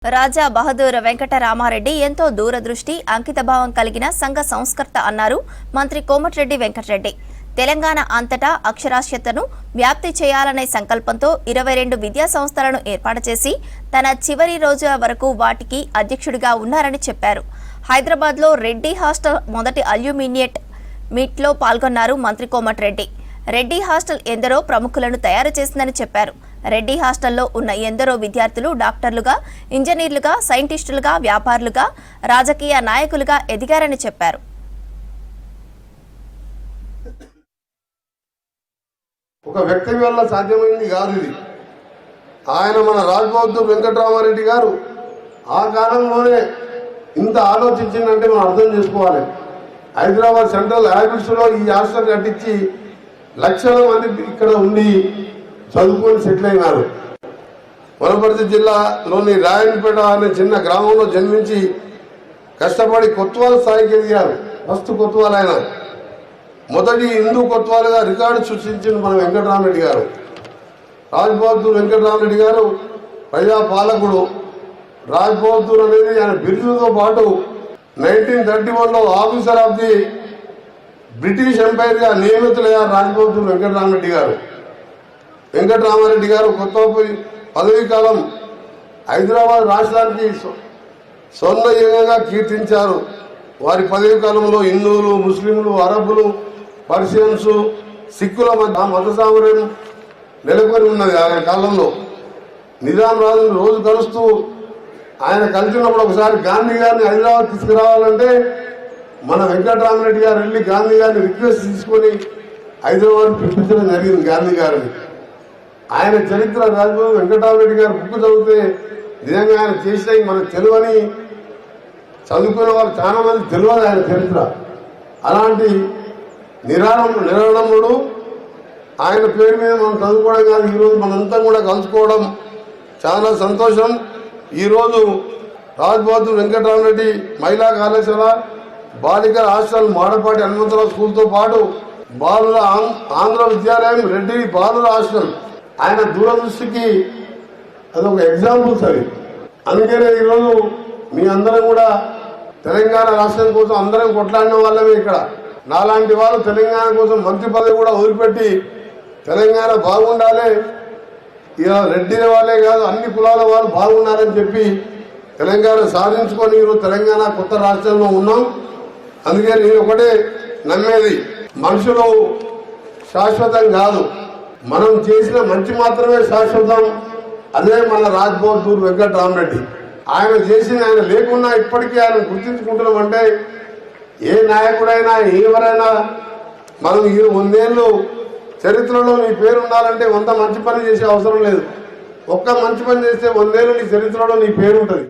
రాజా బహదూర్ వెంకటరామారెడ్డి ఎంతో దూరదృష్టి అంకితభావం కలిగిన సంఘ సంస్కర్త అన్నారు మంత్రి కోమటిరెడ్డి వెంకటరెడ్డి. తెలంగాణ అంతటా అక్షరాస్యతను వ్యాప్తి చేయాలనే సంకల్పంతో 22 విద్యా సంస్థలను ఏర్పాటు చేసి తన చివరి రోజుల వరకు వాటికి అధ్యక్షుడిగా ఉన్నారని చెప్పారు. హైదరాబాద్లో రెడ్డి హాస్టల్ మొదటి అల్యూమినియేట్ మీట్లో పాల్గొన్నారు మంత్రి కోమటిరెడ్డి. రెడ్డి హాస్టల్ ఎందరో ప్రముఖులను తయారు చేసిందని చెప్పారు. రెడ్డి హాస్టల్లో ఉన్న ఎందరో విద్యార్థులు డాక్టర్లుగా, ఇంజనీర్లుగా, సైంటిస్టులుగా, వ్యాపారులుగా, రాజకీయ నాయకులుగా ఎదిగారని చెప్పారు. ఒక వ్యక్తి వల్ల సాధ్యమైంది కాదు ఇది. ఆయన మన రాజబహదూర్ వెంకటరామారెడ్డి గారు ఆ కాలంలోనే ఇంత ఆలోచించిందంటే మనం అర్థం చేసుకోవాలి. హైదరాబాద్ సెంట్రల్ హ్యాబిట్స్లో ఈ హాస్టల్ కట్టించి లక్షల మంది ఇక్కడ ఉండి చదువుకొని సెటిల్ అయినారు. వనపర్తి జిల్లాలోని రాయన్పేట అనే చిన్న గ్రామంలో జన్మించి కష్టపడి కొత్వాల్ స్థాయికి ఎదిగారు. ఫస్ట్ కొత్వాల్ ఆయన మొదటి హిందూ కొత్వాలుగా రికార్డు సృష్టించిన మన వెంకటరామరెడ్డి గారు. రాజ్బహదూర్ వెంకటరామరెడ్డి గారు ప్రజాపాలకుడు. రాజ్బహదూర్ అనేది ఆయన బిరుదుతో పాటు 1931లో ఆఫీసర్ ఆఫ్ ది బ్రిటిష్ ఎంపైర్గా నియమితులయ్యారు రాజ్బహదూర్ వెంకటరామరెడ్డి గారు. వెంకటరామారెడ్డి గారు కొత్త పదవీ కాలం హైదరాబాద్ రాష్ట్రానికి స్వర్ణయుగంగా కీర్తించారు. వారి పదవీ కాలంలో హిందువులు, ముస్లింలు, అరబ్బులు, పర్షియన్స్, సిక్కుల మధ్య మత సామర్యం నెలకొని ఉన్నది. ఆయన కాలంలో నిజాం రాజును రోజు కలుస్తూ ఆయన కలిసినప్పుడు ఒకసారి గాంధీ గారిని హైదరాబాద్ తీసుకురావాలంటే మన వెంకటరామరెడ్డి గారు వెళ్ళి గాంధీ గారిని రిక్వెస్ట్ తీసుకొని హైదరాబాద్ పిలిపించడం జరిగింది గాంధీ గారిని. ఆయన చరిత్ర రాజబహదూర్ వెంకటరామరెడ్డి గారు బుక్ చదివితే నిజంగా ఆయన చేసినవి మనకు తెలియని, చదువుకునే వాళ్ళు చాలా మంది తెలియదు ఆయన చరిత్ర. అలాంటి నిరాళముడు ఆయన పేరు మీద మనం చదువుకోవడం కాదు, ఈరోజు మనంతా కూడా కలుసుకోవడం చాలా సంతోషం. ఈరోజు రాజ్బహదూర్ వెంకటరామరెడ్డి మహిళా కళాశాల, బాలికల హాస్టల్ మాడపాటి హనుమంతరావు స్కూల్తో పాటు బాలుల ఆంధ్ర విద్యాలయం, రెడ్డి బాలుల హాస్టల్ ఆయన దూరదృష్టికి అదొక ఎగ్జాంపుల్స్ అవి. అందుకనే ఈరోజు మీ అందరం కూడా తెలంగాణ రాష్ట్రం కోసం అందరం కొట్లాడిన వాళ్ళమే. ఇక్కడ నాలాంటి వాళ్ళు తెలంగాణ కోసం మంత్రి పదవి కూడా వదిలిపెట్టి తెలంగాణ బాగుండాలి, ఇలా రెడ్డిల వాళ్ళే కాదు అన్ని కులాల వాళ్ళు బాగున్నారని చెప్పి తెలంగాణ సాధించుకొని ఈరోజు తెలంగాణ కొత్త రాష్ట్రంలో ఉన్నాం. అందుకే నేను ఒకటే నమ్మేది, మనుషులు శాశ్వతం కాదు, మనం చేసిన మంచి మాత్రమే శాశ్వతం. అదే మన రాజ్బహదూర్ వెంకటరామరెడ్డి. ఆయన చేసిన, ఆయన లేకున్నా ఇప్పటికీ ఆయన గుర్తించుకుంటున్నామంటే ఏ నాయకుడైనా ఎవరైనా మనం 100 ఏళ్ళు చరిత్రలో నీ పేరు ఉండాలంటే 100 మంచి పని చేసే అవసరం లేదు. ఒక్క మంచి పని చేస్తే 100 ఏళ్ళు నీ చరిత్రలో నీ పేరు ఉంటుంది.